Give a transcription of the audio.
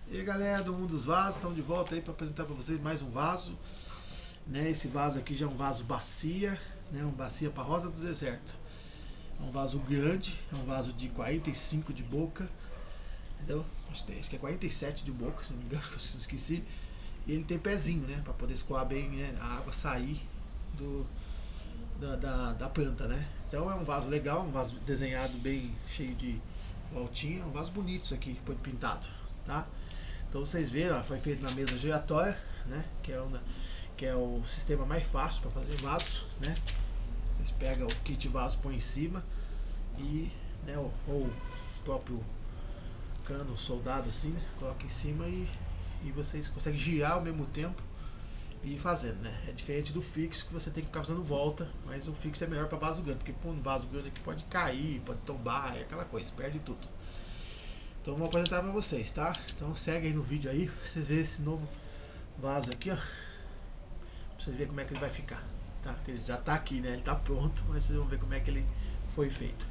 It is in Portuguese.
E aí galera do mundo dos vasos, estamos de volta aí para apresentar para vocês mais um vaso, né? Esse vaso aqui já é um vaso bacia, né? Um bacia para Rosa do Deserto. É um vaso grande, é um vaso de 45 de boca, entendeu? Acho que é 47 de boca, se não me engano, eu esqueci. E ele tem pezinho, né? Para poder escoar bem, né? A água sair da planta, né? Então é um vaso legal, um vaso desenhado bem cheio de voltinha, um vaso bonito isso aqui, foi pintado, tá? Então vocês viram, ó, foi feito na mesa giratória, né? Que é o sistema mais fácil para fazer vaso, né? Vocês pegam o kit vaso, põe em cima e, né, ou o próprio cano soldado assim, né? Coloca em cima e vocês conseguem girar ao mesmo tempo e fazendo, né? É diferente do fixo que você tem que ficar fazendo volta, mas o fixo é melhor para vaso grande, porque pô, um vaso grande aqui pode cair, pode tombar, é aquela coisa, perde tudo. Então vou apresentar para vocês, tá? Então segue aí no vídeo aí, pra vocês verem esse novo vaso aqui, ó. Pra vocês verem como é que ele vai ficar, tá? Porque ele já tá aqui, né? Ele tá pronto, mas vocês vão ver como é que ele foi feito.